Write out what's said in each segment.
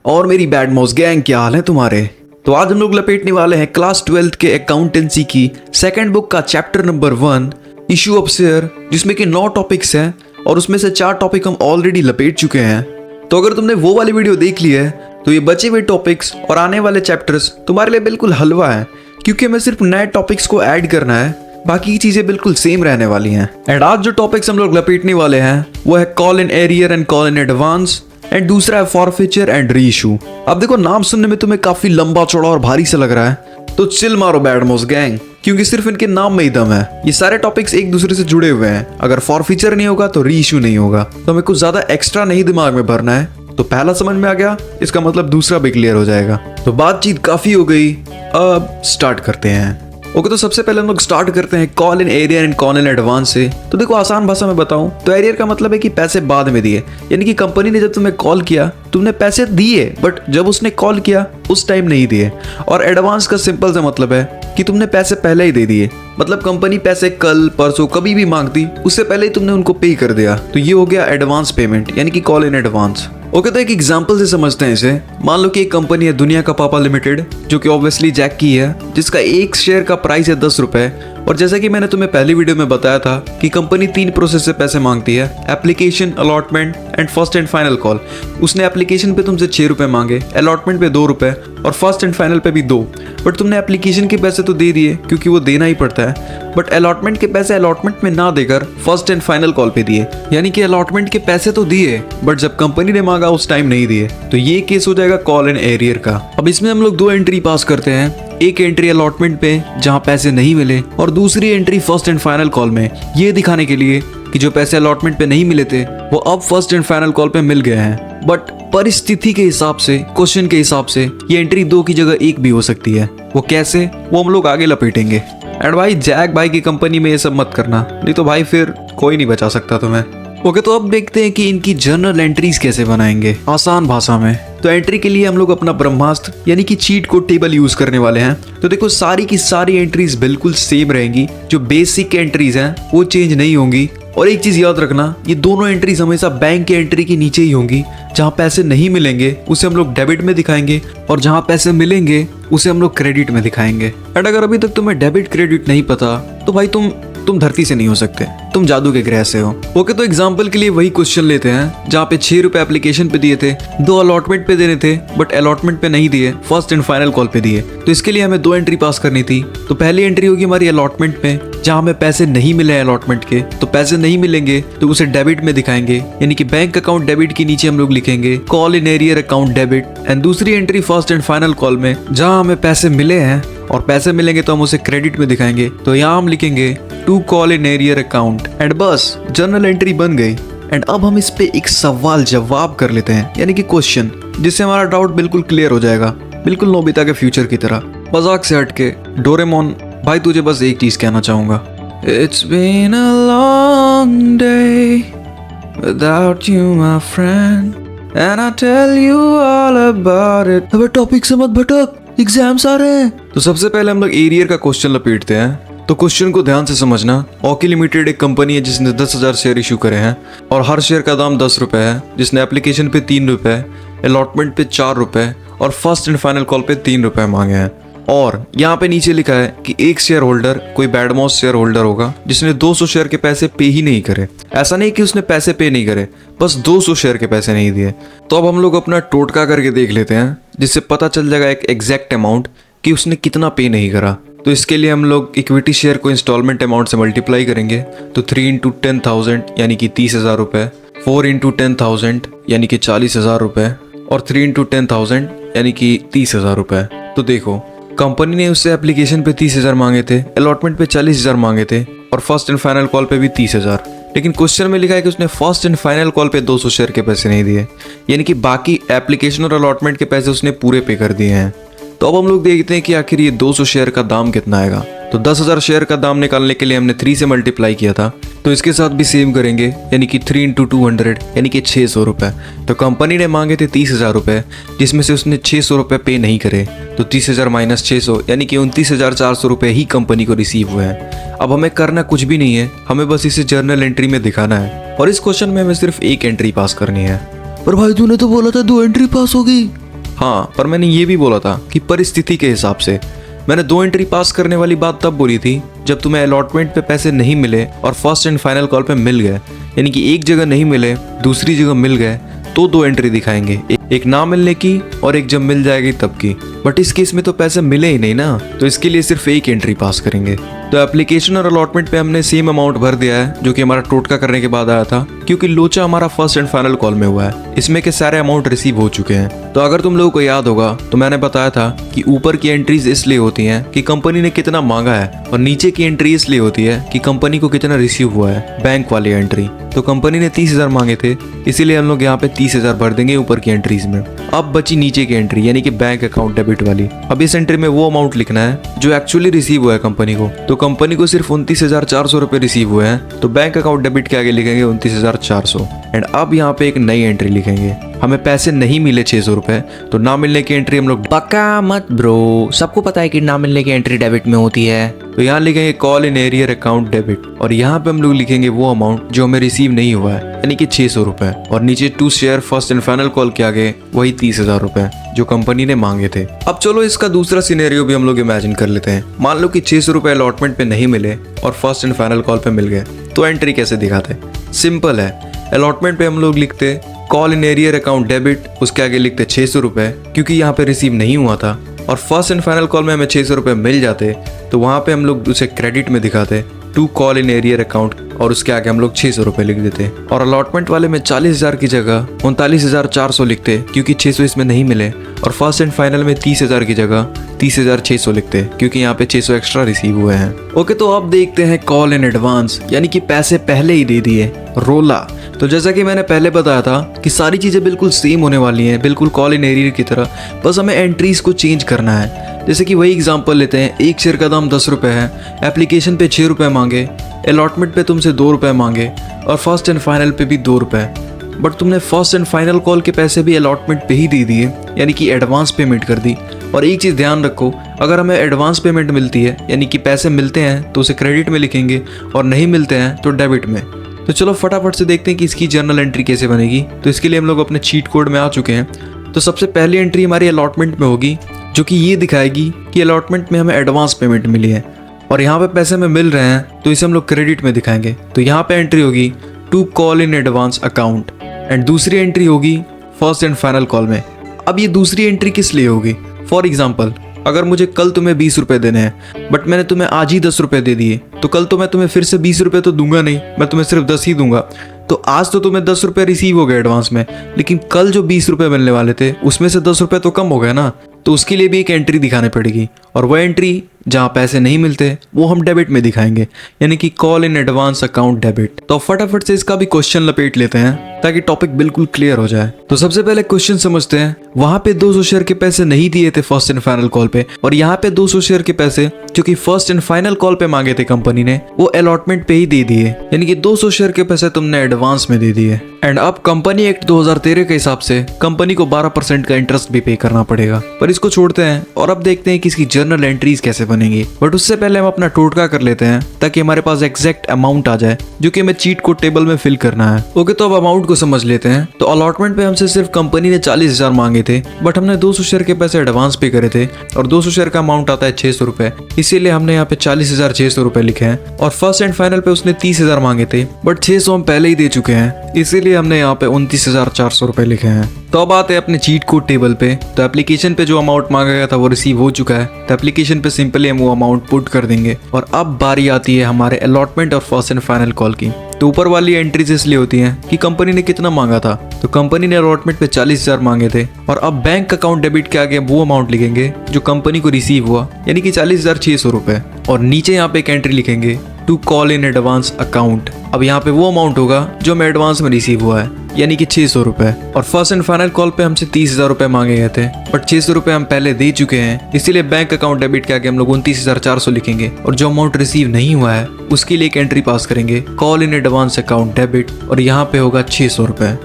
और मेरी bad mouse gang, क्या हाल है तुम्हारे। तो आज हम लोग लपेटने वाले हैं क्लास 12th के अकाउंटेंसी की सेकंड बुक का chapter number 1 issue of share, जिसमें कि 9 टॉपिक्स हैं और उसमें से 4 टॉपिक हम ऑलरेडी लपेट चुके हैं। तो अगर तुमने वो वाली वीडियो देख ली है तो ये बचे हुए टॉपिक्स और आने वाले चैप्टर्स तुम्हारे लिए बिल्कुल हलवा है, क्योंकि हमें सिर्फ नए टॉपिक्स को ऐड करना है, बाकी की चीजें बिल्कुल सेम रहने वाली हैं। एंड आज जो टॉपिक्स हम लोग लपेटने वाले हैं वो है call in arrear and call in advance, and दूसरा है फॉरफीचर एंड री इशू। अब देखो, नाम सुनने में तुम्हें काफी लंबा चौड़ा और भारी सा लग रहा है, तो चिल मारो बैड माउस गैंग, क्योंकि सिर्फ इनके नाम में ही दम है। ये सारे टॉपिक्स एक दूसरे से जुड़े हुए हैं। अगर फॉरफीचर नहीं होगा तो री इशू नहीं होगा, तो हमें कुछ ज्यादा एक्स्ट्रा नहीं दिमाग में भरना है। तो पहला समझ में आ गया, इसका मतलब दूसरा भी क्लियर हो जाएगा। तो बातचीत काफी हो गई, अब स्टार्ट करते हैं। ओके, तो सबसे पहले हम लोग स्टार्ट करते हैं call in arrear and call in advance से। तो देखो, आसान भाषा में बताऊं तो एरियर का मतलब है कि पैसे बाद में दिए, यानी कि कंपनी ने जब तुम्हें कॉल किया तुमने पैसे दिए, बट जब उसने कॉल किया उस टाइम नहीं दिए। और एडवांस का सिंपल सा मतलब है कि तुमने पैसे पहले ही दे दिए, मतलब कंपनी पैसे कल परसों कभी भी मांगती उससे पहले ही तुमने उनको पे कर दिया। तो ये हो गया एडवांस पेमेंट, यानी कि कॉल इन एडवांस। ओके, तो एक एग्जांपल से समझते हैं इसे। मान लो कि एक कंपनी है दुनिया का पापा लिमिटेड, जो कि ऑब्वियसली जैक की है, जिसका एक शेयर का प्राइस है 10 रुपए। और जैसा कि मैंने तुम्हें पहली वीडियो में बताया था कि कंपनी 3 प्रोसेस से पैसे मांगती है, application, allotment and first and final call. उसने एप्लीकेशन पे तुमसे 6 रुपए मांगे, अलॉटमेंट पे 2 रुपए और फर्स्ट एंड फाइनल पे भी 2। बट तुमने एप्लीकेशन के पैसे तो दे दिए क्योंकि वो देना ही पड़ता है, बट अलॉटमेंट के पैसे अलॉटमेंट में ना देकर फर्स्ट एंड फाइनल कॉल पे दिए, यानी कि अलॉटमेंट के पैसे तो दिए बट जब कंपनी ने मांगा उस टाइम नहीं दिए। तो ये केस हो जाएगा कॉल इन एरियर का। अब इसमें हम लोग 2 एंट्री पास करते हैं, एक एंट्री अलॉटमेंट पे जहां पैसे नहीं मिले, और दूसरी entry first and final call में, ये दिखाने के लिए कि जो पैसे अलॉटमेंट पे नहीं मिले थे वो अब फर्स्ट एंड फाइनल कॉल पे मिल गए हैं। बट परिस्थिति के हिसाब से, क्वेश्चन के हिसाब से ये एंट्री 2 की जगह 1 भी हो सकती है। वो कैसे, वो हम लोग आगे लपेटेंगे। एंड भाई, जैक भाई की कंपनी में ये सब मत करना, नहीं तो भाई फिर कोई नहीं बचा सकता तुम्हें। ओके, तो अब देखते हैं कि इनकी जर्नल एंट्रीज कैसे बनाएंगे आसान भाषा में। तो एंट्री के लिए हम लोग अपना ब्रह्मास्त्र यानी कि चीट कोड टेबल यूज करने वाले हैं। तो देखो, सारी की सारी एंट्रीज बिल्कुल सेम रहेंगी, जो बेसिक एंट्रीज हैं वो चेंज नहीं होंगी। और एक चीज याद रखना, ये दोनों एंट्रीज हमेशा बैंक की एंट्री के नीचे ही होंगी। जहां पैसे नहीं मिलेंगे उसे हम लोग डेबिट में दिखाएंगे, और जहां पैसे मिलेंगे उसे हम लोग क्रेडिट में दिखाएंगे। एंड अगर अभी तक तुम्हें डेबिट क्रेडिट नहीं पता तो भाई तुम धरती से नहीं हो सकते, तुम जादू के ग्रह से हो। ओके, तो एग्जांपल के लिए वही क्वेश्चन लेते हैं जहाँ पे 6 रुपए एप्लीकेशन पे दिए थे, 2 अलॉटमेंट पे देने थे बट अलॉटमेंट पे नहीं दिए, फर्स्ट एंड फाइनल कॉल पे दिए। तो इसके लिए हमें 2 एंट्री पास करनी थी। तो पहली एंट्री होगी हमारी अलॉटमेंट में, जहाँ हमें पैसे नहीं मिले अलॉटमेंट के, तो पैसे नहीं मिलेंगे तो उसे डेबिट में दिखाएंगे, यानी कि बैंक अकाउंट डेबिट के नीचे हम लोग लिखेंगे call in arrear account debit. And दूसरी entry first and final call में, जहाँ हमें पैसे मिले हैं और पैसे मिलेंगे तो हम उसे क्रेडिट में दिखाएंगे, तो यहाँ हम लिखेंगे to call in arrear account. And बस, जर्नल एंट्री बन गई। एंड अब हम इस पे एक सवाल जवाब कर लेते हैं, यानी कि क्वेश्चन, जिससे हमारा डाउट बिल्कुल क्लियर हो जाएगा, बिल्कुल नोबिता के फ्यूचर की तरह। मजाक से हटके, डोरेमोन भाई तुझे बस एक चीज कहना चाहूंगा, It's been a long day without you my friend, and I tell you all about it। अब टॉपिक से मत भटक, एग्जाम्स आ रहे हैं। तो सबसे पहले हम लोग एरियर का क्वेश्चन लपेटते हैं। तो क्वेश्चन को ध्यान से समझना। ऑकी लिमिटेड एक कंपनी है जिसने 10,000 शेयर इशू करे हैं, और हर शेयर का दाम 10 रुपए है, जिसने एप्लीकेशन पे 3 रुपए, अलॉटमेंट पे 4 रुपए और फर्स्ट एंड फाइनल कॉल पे 3 रुपए मांगे हैं। और यहाँ पे नीचे लिखा है कि एक शेयर होल्डर कोई बैड माउस शेयर होल्डर होगा जिसने 200 शेयर के पैसे पे ही नहीं करे। ऐसा नहीं कि उसने पैसे पे नहीं करे, बस 200 शेयर के पैसे नहीं दिए। तो अब हम लोग अपना टोटका करके देख लेते हैं, जिससे पता चल जाएगा एक एग्जैक्ट अमाउंट कि उसने कितना पे नहीं करा। तो इसके लिए हम लोग इक्विटी शेयर को इंस्टॉलमेंट अमाउंट से मल्टीप्लाई करेंगे। तो 3 इंटू 10,000 यानी कि 30,000 रुपए, 4 इंटू 10,000 यानी कि 40,000 रुपए, और 3 इंटू 10,000 यानी कि 30,000 रुपए। तो देखो, कंपनी ने उससे एप्लीकेशन पे 30,000 मांगे थे, अलॉटमेंट पे 40,000 मांगे थे, और फर्स्ट एंड फाइनल कॉल पे भी 30,000। लेकिन क्वेश्चन में लिखा है कि उसने फर्स्ट एंड फाइनल कॉल पे 200 शेयर के पैसे नहीं दिए, यानी कि बाकी एप्लीकेशन और अलॉटमेंट के पैसे उसने पूरे पे कर दिए हैं। तो अब हम लोग देखते हैं कि आखिर ये 200 शेयर का दाम कितना आएगा। तो 10,000 शेयर का दाम निकालने के लिए हमने 3 से मल्टीप्लाई किया था, तो इसके साथ भी सेम करेंगे, यानी कि 3 इंटू 200 यानी कि 600 रुपए। तो कंपनी ने मांगे थे 30,000 रुपए, जिसमें से उसने 600 रुपए पे नहीं करे। तो 30,000 माइनस 600 यानी कि 29,400 रुपए ही कंपनी को रिसीव हुए हैं। अब हमें करना कुछ भी नहीं है, हमें बस इसे जर्नल एंट्री में दिखाना है, और इस क्वेश्चन में हमें सिर्फ एक एंट्री पास करनी है। पर भाई तूने तो बोला था 2 एंट्री पास होगी। हाँ, पर मैंने ये भी बोला था कि परिस्थिति के हिसाब से। मैंने 2 एंट्री पास करने वाली बात तब बोली थी जब तुम्हें अलॉटमेंट पे पैसे नहीं मिले और फर्स्ट एंड फाइनल कॉल पे मिल गए, यानी कि एक जगह नहीं मिले दूसरी जगह मिल गए, तो 2 एंट्री दिखाएंगे, एक ना मिलने की और एक जब मिल जाएगी तब की। बट इस केस में तो पैसे मिले ही नहीं ना, तो इसके लिए सिर्फ एक एंट्री पास करेंगे। तो एप्लीकेशन और अलॉटमेंट पे हमने सेम अमाउंट भर दिया है जो कि हमारा टोटका करने के बाद आया था, क्योंकि लोचा हमारा फर्स्ट एंड फाइनल कॉल में हुआ है। इसमें के सारे अमाउंट रिसीव हो चुके हैं। तो अगर तुम लोगों को याद होगा तो मैंने बताया था कि ऊपर की एंट्रीज इसलिए होती हैं कि कंपनी ने कितना मांगा है, और नीचे की एंट्री इसलिए होती है कि कंपनी को कितना रिसीव हुआ है, बैंक वाली एंट्री। तो कंपनी ने 30,000 मांगे थे, इसीलिए हम लोग यहाँ पे 30,000 भर देंगे ऊपर की एंट्रीज में। अब बची नीचे की एंट्री, यानी कि बैंक अकाउंट डेबिट वाली। अब इस एंट्री में वो अमाउंट लिखना है जो एक्चुअली रिसीव हुआ है कंपनी को। तो कंपनी को सिर्फ 29,400 रुपए रिसीव हुए हैं, तो बैंक अकाउंट डेबिट के आगे लिखेंगे 29,400। एंड अब यहाँ पे एक नई एंट्री लिखेंगे। हमें पैसे नहीं मिले 600 रुपए, तो ना मिलने की एंट्री हम लोग पक्का मत ब्रो, सबको पता है कि ना मिलने की एंट्री डेबिट में होती है। तो यहाँ लिखेंगे call in arrear account debit, और यहाँ पे हम लोग लिखेंगे वो अमाउंट जो हमें रिसीव नहीं हुआ है, यानी कि 600 रुपए। और नीचे to share first and final call के आगे वही 30,000 रुपए जो कंपनी ने मांगे थे। अब चलो इसका दूसरा सिनेरियो भी हम लोग इमेजिन कर लेते हैं। मान लो कि 600 रुपए अलॉटमेंट पे नहीं मिले और फर्स्ट एंड फाइनल कॉल पे मिल गए, तो एंट्री कैसे दिखाते? सिंपल है, अलॉटमेंट पे हम लोग लिखते call in arrear account debit, उसके आगे लिखते 600 रुपए क्योंकि यहाँ पे रिसीव नहीं हुआ था, और फर्स्ट एंड फाइनल कॉल में हमें 600 रुपए मिल जाते तो वहाँ पे हम लोग उसे क्रेडिट में दिखाते to call in arrear account, और उसके आगे हम लोग 600 रुपए लिख देते। और अलॉटमेंट वाले में 40,000 की जगह 39,400 लिखते क्योंकि 600 इसमें नहीं मिले, और फर्स्ट एंड फाइनल में 30,000 की जगह 30,600 लिखते क्योंकि यहाँ पे 600 एक्स्ट्रा रिसीव हुए हैं। ओके, तो अब देखते हैं कॉल इन एडवांस, यानी कि पैसे पहले ही दे दिए, रोला। तो जैसा कि मैंने पहले बताया था कि सारी चीज़ें बिल्कुल सेम होने वाली हैं, बिल्कुल कॉल इन एरियर की तरह, बस हमें एंट्रीज को चेंज करना है। जैसे कि वही एग्जांपल लेते हैं, एक शेयर का दाम 10 रुपये है, एप्लीकेशन पे 6 रुपये मांगे, अलॉटमेंट पे तुमसे 2 रुपये मांगे, और फर्स्ट एंड फाइनल पे भी 2 रुपये। बट तुमने फर्स्ट एंड फाइनल कॉल के पैसे भी अलॉटमेंट पे ही दे दिए, यानी कि एडवांस पेमेंट कर दी। और एक चीज़ ध्यान रखो, अगर हमें एडवांस पेमेंट मिलती है, यानी कि पैसे मिलते हैं तो उसे क्रेडिट में लिखेंगे, और नहीं मिलते हैं तो डेबिट में। तो चलो फटाफट से देखते हैं कि इसकी जर्नल एंट्री कैसे बनेगी। तो इसके लिए हम लोग अपने चीट कोड में आ चुके हैं। तो सबसे पहली एंट्री हमारी अलॉटमेंट में होगी, जो कि ये दिखाएगी कि अलॉटमेंट में हमें एडवांस पेमेंट मिली है, और यहाँ पे पैसे हमें मिल रहे हैं तो इसे हम लोग क्रेडिट में दिखाएंगे। तो यहाँ पे एंट्री होगी to call in advance account, and दूसरी एंट्री होगी फर्स्ट एंड फाइनल कॉल में। अब ये दूसरी एंट्री किस लिए होगी? फॉर एग्जाम्पल, अगर मुझे कल तुम्हें 20 रुपए देने हैं, बट मैंने तुम्हें आज ही 10 रुपए दे दिए, तो कल तो मैं तुम्हें फिर से 20 रुपए तो दूंगा नहीं, मैं तुम्हें सिर्फ 10 ही दूंगा। तो आज तो तुम्हें 10 रुपए रिसीव हो गए एडवांस में, लेकिन कल जो 20 रुपए मिलने वाले थे उसमें से 10 रुपए तो कम हो गए ना, तो उसके लिए भी एक एंट्री दिखानी पड़ेगी। और वह एंट्री जहाँ पैसे नहीं मिलते वो हम डेबिट में दिखाएंगे, यानी कि call in advance account debit. तो फटाफट से इसका भी क्वेश्चन लपेट लेते हैं ताकि टॉपिक बिल्कुल क्लियर हो जाए। तो सबसे पहले क्वेश्चन समझते हैं। वहां पे 200 शेयर के पैसे नहीं दिए थे फर्स्ट एंड फाइनल कॉल पे, और यहाँ पे 200 शेयर के पैसे जो कि फर्स्ट एंड फाइनल कॉल पे मांगे थे कंपनी ने, वो अलॉटमेंट पे ही दे दिए, यानी कि 200 शेयर के पैसे तुमने एडवांस में दे दिए। एंड अब कंपनी एक्ट 2013 के हिसाब से कंपनी को 12% का इंटरेस्ट भी पे करना पड़ेगा। पर इसको छोड़ते हैं और अब देखते हैं कि इसकी जर्नल एंट्रीज कैसे बनेंगी। बट उससे पहले हम अपना टोटका कर लेते हैं ताकि हमारे पास एग्जैक्ट अमाउंट आ जाए, जो कि हमें चीट कोड टेबल में फिल करना है। ओके, तो अब अमाउंट को समझ लेते हैं। तो अलॉटमेंट पे हमसे सिर्फ कंपनी ने 40,000 मांगे थे, बट हमने 200 शेयर के पैसे एडवांस पे करे थे, और 200 शेयर का अमाउंट आता है 600 रुपए, इसीलिए हमने यहाँ पे 40,600 रुपए लिखे हैं। और फर्स्ट एंड फाइनल पे उसने 30,000 मांगे थे, बट 600 हम पहले ही दे चुके हैं, इसीलिए हमने यहाँ पे 29,400 रुपए लिखे हैं। तो अब आते हैं अपने चीट कोड टेबल पे। तो एप्लीकेशन पे जो अमाउंट मांगा गया था वो रिसीव हो चुका है, तो एप्लीकेशन पे सिंपली हम वो अमाउंट पुट कर देंगे। और अब बारी आती है हमारे अलॉटमेंट और फर्स्ट एंड फाइनल कॉल की। तो ऊपर वाली एंट्रीज इसलिए होती हैं कि कंपनी ने कितना मांगा था। तो कंपनी ने अलॉटमेंट पे 40,000 मांगे थे, और अब बैंक अकाउंट डेबिट के आगे वो अमाउंट लिखेंगे जो कंपनी को रिसीव हुआ, यानी कि 40,600 रुपए। और नीचे यहाँ पे एक एंट्री लिखेंगे to call in advance account. अब यहाँ पे वो अमाउंट होगा जो हमें एडवांस में रिसीव हुआ है, यानी कि 600 रुपए। और फर्स्ट एंड फाइनल कॉल पे हमसे 30,000 रुपए मांगे गए थे, बट 600 रुपए हम पहले दे चुके हैं, इसीलिए बैंक अकाउंट डेबिट के आगे हम लोग 29,400 लिखेंगे। और जो अमाउंट रिसीव नहीं हुआ है उसके लिए एक एंट्री पास करेंगे call in advance account debit, और यहाँ पे होगा 600 रुपए।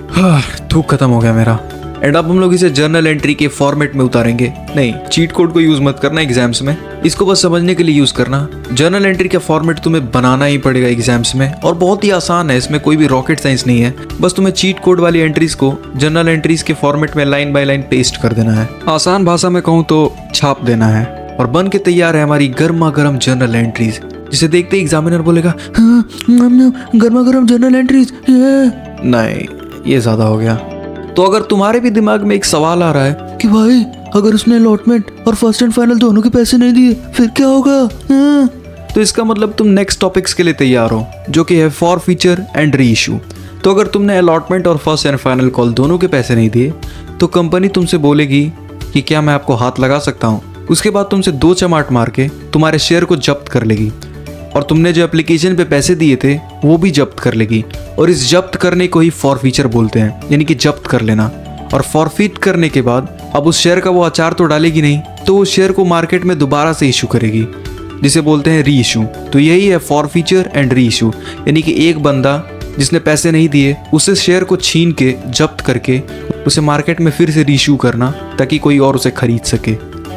थूक खत्म हो गया मेरा। एंड अब हम लोग इसे जर्नल एंट्री के फॉर्मेट में उतारेंगे। नहीं, चीट कोड को यूज मत करना एग्जाम्स में, इसको बस समझने के लिए यूज करना। जर्नल एंट्री का फॉर्मेट तुम्हें बनाना ही पड़ेगा एग्जाम्स में, और बहुत ही आसान है, इसमें कोई भी रॉकेट साइंस नहीं है। बस तुम्हें चीट कोड वाली एंट्रीज को जर्नल एंट्रीज के फॉर्मेट में लाइन बाय लाइन पेस्ट कर देना है। आसान भाषा में कहूँ तो छाप देना है, और बन के तैयार है हमारी गर्मा गर्म जर्नल एंट्रीज, जिसे देखते ही एग्जामिनर बोलेगा गर्मा गर्म जर्नल एंट्रीज। नहीं, ये ज्यादा हो गया। तो अगर तुम्हारे भी दिमाग में एक सवाल आ रहा है कि भाई अगर उसने अलॉटमेंट और फर्स्ट एंड फाइनल दोनों के पैसे नहीं दिए फिर क्या होगा, तो इसका मतलब तुम नेक्स्ट टॉपिक्स के लिए तैयार हो, जो कि है for feature and re issue. तो अगर तुमने अलॉटमेंट और फर्स्ट एंड फाइनल कॉल दोनों के पैसे नहीं दिए तो कंपनी तुमसे बोलेगी कि क्या मैं आपको हाथ लगा सकता हूँ। उसके बाद तुमसे 2 चमाट मार के तुम्हारे शेयर को जब्त कर लेगी, और तुमने जो एप्लीकेशन पे पैसे दिए थे वो भी जब्त कर लेगी। और इस जब्त करने को ही फॉरफीचर बोलते हैं, यानी कि जब्त कर लेना। और फॉरफीट करने के बाद अब उस शेयर का वो अचार तो डालेगी नहीं, तो उस शेयर को मार्केट में दोबारा से इशू करेगी, जिसे बोलते हैं री इशू। तो यही है फॉरफीचर एंड री इशू, यानी कि एक बंदा जिसने पैसे नहीं दिए उसे शेयर को छीन के जब्त करके उसे मार्केट में फिर से री इशू करना, ताकि कोई और उसे खरीद सके।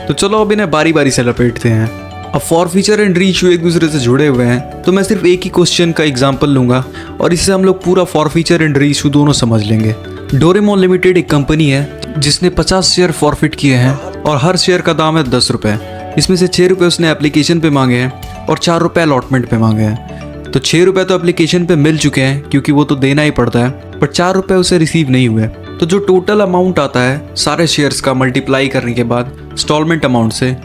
तो चलो अब इन्हें बारी बारी से लपेटते हैं। अब फॉरफीचर एंड री इशू एक दूसरे से जुड़े हुए हैं, तो मैं सिर्फ एक ही क्वेश्चन का एग्जांपल लूंगा और इससे हम लोग पूरा फॉरफीचर एंड री इशू दोनों समझ लेंगे। डोरेमोन लिमिटेड एक कंपनी है जिसने 50 शेयर फॉरफिट किए हैं, और हर शेयर का दाम है 10 रुपये। इसमें से 6 रुपये उसने एप्लीकेशन पे मांगे हैं और 4 रुपये अलॉटमेंट पे मांगे हैं। तो 6 रुपये तो एप्लीकेशन पे मिल चुके हैं क्योंकि वो तो देना ही पड़ता है, पर 4 रुपये उसे रिसीव नहीं हुए। तो जो टोटल अमाउंट आता है सारे शेयर्स का मल्टीप्लाई करने के बाद इंस्टॉलमेंट अमाउंट से,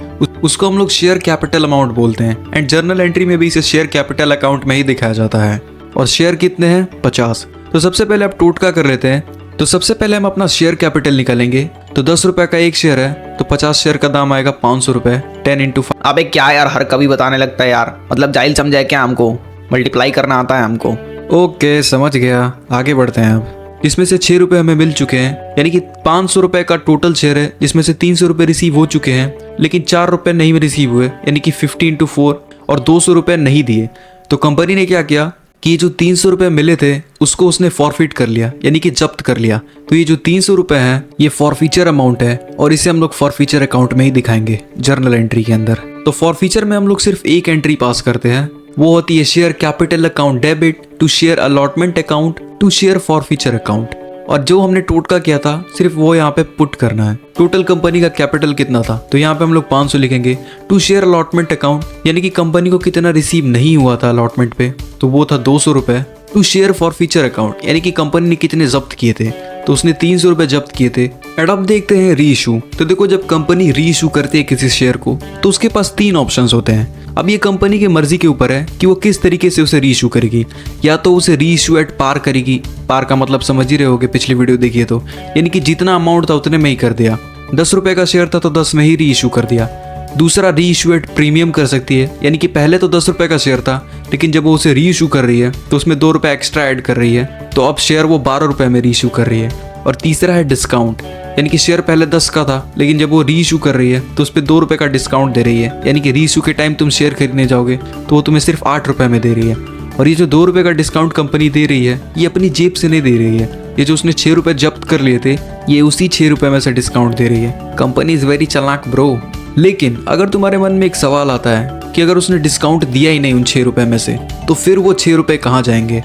उसको हम लोग शेयर कैपिटल अमाउंट बोलते हैं। एंड जर्नल एंट्री में भी इसे शेयर कैपिटल अकाउंट में ही दिखाया जाता है। और शेयर कितने हैं? 50। तो सबसे पहले आप टोटका कर लेते हैं। तो सबसे पहले हम अपना शेयर कैपिटल निकालेंगे। तो 10 रुपये का एक शेयर है, तो 50 शेयर का दाम आएगा 500 रुपये। 10 × 5। अबे क्या यार, हर कभी बताने लगता है यार, मतलब जाहिल समझा है क्या हमको? मल्टीप्लाई करना आता है हमको। ओके, समझ गया, आगे बढ़ते हैं अब। इसमें से 6 रुपये हमें मिल चुके हैं, यानी कि 500 रुपये का टोटल शेयर है, जिसमें से 300 रुपये रिसीव हो चुके हैं, लेकिन 4 रुपये नहीं रिसीव हुए, यानी कि 50 × 4, और 200 रुपये नहीं दिए। तो कंपनी ने क्या किया कि ये जो 300 रुपये मिले थे उसको उसने फॉरफिट कर लिया, यानी कि जब्त कर लिया। तो ये जो 300 रुपये हैं ये फॉरफीचर अमाउंट है, और इसे हम लोग फॉरफीचर अकाउंट में ही दिखाएंगे जर्नल एंट्री के अंदर। तो फॉरफीचर में हम लोग सिर्फ एक एंट्री पास करते हैं, वो होती है share capital account debit to share allotment account to share forfeiture account. और जो हमने टोटका किया था सिर्फ वो यहाँ पे पुट करना है। टोटल कंपनी का कैपिटल कितना था, तो यहाँ पे हम लोग 500 लिखेंगे। टू शेयर अलॉटमेंट अकाउंट, यानी कि कंपनी को कितना रिसीव नहीं हुआ था अलॉटमेंट पे, तो वो था 200 रुपये। टू शेयर फॉरफीचर अकाउंट, यानी कि कंपनी ने कितने जब्त किए थे, तो उसने 300 रुपये जब्त किए थे। एंड अब देखते हैं री इशू। तो देखो, जब कंपनी री इशू करती है किसी शेयर को तो उसके पास 3 ऑप्शंस होते हैं। अब ये कंपनी की मर्जी के ऊपर है कि वो किस तरीके से उसे री इशू करेगी। या तो उसे री इशू एट पार करेगी, पार का मतलब समझ ही रहे होगे, पिछली वीडियो देखिए तो, यानी कि जितना अमाउंट था उतने में ही कर दिया। 10 रुपये का शेयर था तो 10 में ही री इशू कर दिया। दूसरा, री इशू एट प्रीमियम कर सकती है, यानी कि पहले तो 10 रुपये का शेयर था, लेकिन जब वो उसे री इशू कर रही है तो उसमें 2 रुपये एक्स्ट्रा ऐड कर रही है, तो अब शेयर वो 12 रुपये में री इशू कर रही है। और तीसरा है डिस्काउंट, यानी कि शेयर पहले 10 का था, लेकिन जब वो री इशू कर रही है तो उस पर 2 रुपये का डिस्काउंट दे रही है, यानी कि री इशू के टाइम तुम शेयर खरीदने जाओगे तो वो तुम्हें सिर्फ 8 रुपये में दे रही है। और ये जो 2 रुपये का डिस्काउंट कंपनी दे रही है ये अपनी जेब से नहीं दे रही है, ये जो उसने 6 रुपये जब्त कर लिए थे ये उसी 6 रुपये में से डिस्काउंट दे रही है। कंपनी इज वेरी चालाक ब्रो। लेकिन अगर तुम्हारे मन में एक सवाल आता है कि अगर उसने डिस्काउंट दिया ही नहीं उन 6 रुपये में से, तो फिर वो 6 रुपये कहाँ जाएंगे?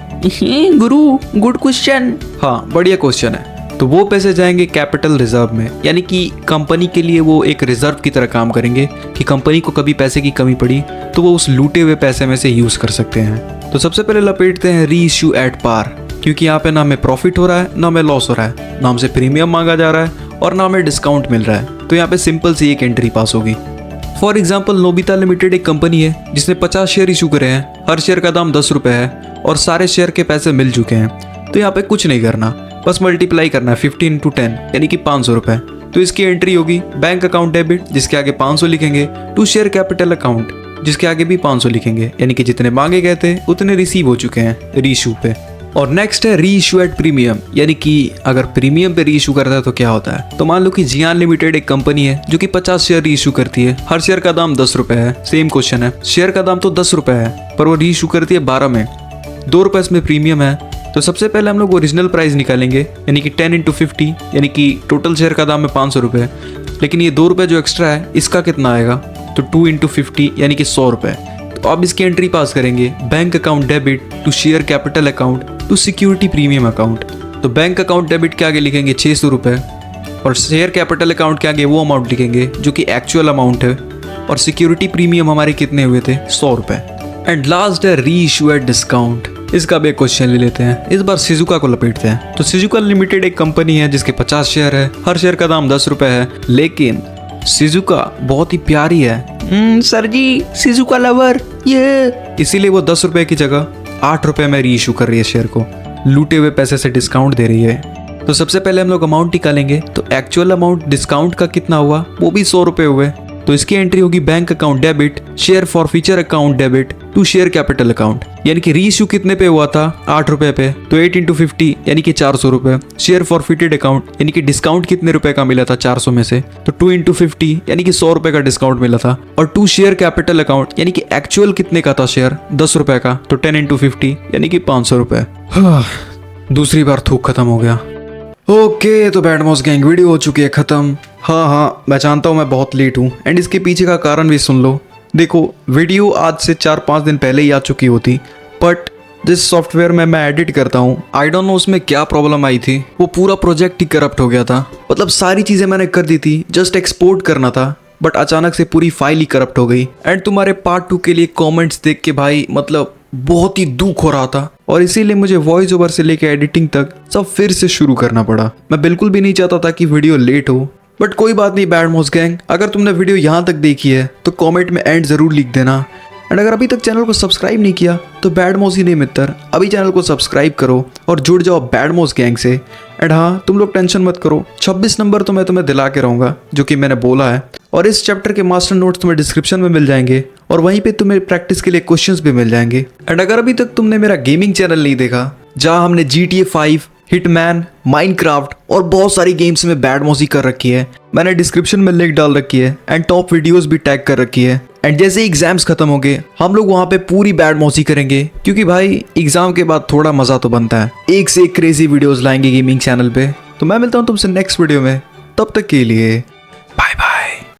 गुरु, गुड क्वेश्चन। हाँ, बढ़िया क्वेश्चन है। तो वो पैसे जाएंगे कैपिटल रिजर्व में, यानी कि कंपनी के लिए वो एक रिजर्व की तरह काम करेंगे कि कंपनी को कभी पैसे की कमी पड़ी तो वो उस लूटे हुए पैसे में से यूज कर सकते हैं। तो सबसे पहले लपेटते हैं री इशू एट पार, क्योंकि यहाँ पे ना में प्रॉफिट हो रहा है ना में लॉस हो रहा है, ना हमसे प्रीमियम मांगा जा रहा है और ना में डिस्काउंट मिल रहा है। तो यहाँ पे सिंपल सी एक एंट्री पास होगी। फॉर एग्जाम्पल, नोबिता लिमिटेड एक कंपनी है जिसने 50 शेयर इशू करे हैं, हर शेयर का दाम 10 रुपये है और सारे शेयर के पैसे मिल चुके हैं। तो यहाँ पे कुछ नहीं करना, बस मल्टीप्लाई करना है 15 × 10, यानी कि 500 रुपये। तो इसकी एंट्री होगी बैंक अकाउंट डेबिट, जिसके आगे 500 लिखेंगे, टू शेयर कैपिटल अकाउंट, जिसके आगे भी 500 लिखेंगे, यानी कि जितने मांगे गए थे उतने रिसीव हो चुके हैं री इशू पे। और नेक्स्ट है री इशू एट प्रीमियम, यानी कि अगर प्रीमियम पे री इशू करता है तो क्या होता है। तो मान लो कि जियान लिमिटेड एक कंपनी है जो कि 50 शेयर री इशू करती है, हर शेयर का दाम 10 रुपये है। सेम क्वेश्चन है, शेयर का दाम तो 10 रुपये है पर वो री इशू करती है 12 में, 2 रुपये इसमें प्रीमियम है, तो सबसे पहले हम लोग ओरिजिनल प्राइस निकालेंगे, यानी कि 10 × 50, यानी कि टोटल शेयर का दाम है 500 रुपये। लेकिन ये 2 रुपये जो एक्स्ट्रा है इसका कितना आएगा, तो 2 × 50 यानी कि 100 रुपये। तो अब इसकी एंट्री पास करेंगे, bank account debit to share capital account to security premium account. तो बैंक अकाउंट डेबिट के आगे लिखेंगे 600 रुपये और शेयर कैपिटल अकाउंट के आगे वो अमाउंट लिखेंगे जो कि एक्चुअल अमाउंट है, और सिक्योरिटी प्रीमियम हमारे कितने हुए थे, 100 रुपये। एंड लास्ट है री इशू एट डिस्काउंट। इसका भी एक क्वेश्चन ले लेते हैं, इस बार सिजुका को लपेटते हैं। तो सिजुका लिमिटेड एक कंपनी है जिसके 50 शेयर है, हर शेयर का दाम 10 रुपये है। लेकिन सिजुका बहुत ही प्यारी है, सर जी सिजुका लवर ये, इसीलिए वो 10 रुपये की जगह 8 रुपये में री इशू कर रही है शेयर को, लूटे हुए पैसे से डिस्काउंट दे रही है। तो सबसे पहले हम लोग अमाउंट निकालेंगे, तो एक्चुअल अमाउंट डिस्काउंट का कितना हुआ, वो भी 100 रुपये हुए। तो इसकी एंट्री होगी bank account debit share forfeiture account debit to share capital account, यानी कि री इशू कितने पे हुआ था, 8 रुपये पे, तो 8 × 50 यानी कि 400 रुपये। शेयर फॉर फिटेड अकाउंट यानी कि डिस्काउंट कितने रुपए का मिला था 400 में से, तो 2 × 50 यानी कि 100 रुपये का डिस्काउंट मिला था। और टू शेयर कैपिटल अकाउंट यानी कि एक्चुअल कितने का था शेयर, 10 रुपये का, तो 10 × 50 यानी कि 500 रुपये। दूसरी बार थूक खत्म हो गया। ओके, तो बैडमॉस गैंग वीडियो हो चुकी है खत्म। हाँ, मैं जानता हूँ मैं बहुत लेट हूँ, एंड इसके पीछे का कारण भी सुन लो। देखो, वीडियो आज से 4-5 दिन पहले ही आ चुकी होती, बट जिस सॉफ्टवेयर में मैं एडिट करता हूँ, आई डोंट नो उसमें क्या प्रॉब्लम आई थी, वो पूरा प्रोजेक्ट ही करप्ट हो गया था। मतलब सारी चीज़ें मैंने कर दी थी, जस्ट एक्सपोर्ट करना था, बट अचानक से पूरी फाइल ही करप्ट हो गई। एंड तुम्हारे पार्ट 2 के लिए कमेंट्स देख के भाई मतलब बहुत ही दुख हो रहा था, और इसीलिए मुझे वॉइस ओवर से लेके एडिटिंग तक सब फिर से शुरू करना पड़ा। मैं बिल्कुल भी नहीं चाहता था कि वीडियो लेट हो, बट कोई बात नहीं बैडमॉस गैंग, अगर तुमने वीडियो यहाँ तक देखी है तो कमेंट में एंड जरूर लिख देना। एंड अगर अभी तक चैनल को सब्सक्राइब नहीं किया तो बैडमॉस ही नहीं मित्र, अभी चैनल को सब्सक्राइब करो और जुड़ जाओ बैडमॉस गैंग से। एंड हाँ, तुम लोग टेंशन मत करो, 26 नंबर तो मैं तुम्हें दिला के रहूँगा जो कि मैंने बोला है, और इस चैप्टर के मास्टर नोट्स तुम्हें डिस्क्रिप्शन में मिल जाएंगे, और वहीं पे तुम्हें प्रैक्टिस के लिए क्वेश्चंस भी मिल जाएंगे। एंड अगर अभी तक तुमने मेरा गेमिंग चैनल नहीं देखा, जहाँ हमने GTA 5, हिटमैन, माइनक्राफ्ट और बहुत सारी गेम्स में बैडमॉसी कर रखी है, मैंने डिस्क्रिप्शन में लिंक डाल रखी है, एंड टॉप वीडियोस भी टैग कर रखी है। एंड जैसे ही एग्जाम्स खत्म हो गए, हम लोग वहाँ पे पूरी बैडमॉसी करेंगे, क्योंकि भाई एग्जाम के बाद थोड़ा मजा तो बनता है। एक से एक क्रेजी वीडियोस लाएंगे गेमिंग चैनल पे। तो मैं मिलता हूँ तुमसे नेक्स्ट वीडियो में, तब तक के लिए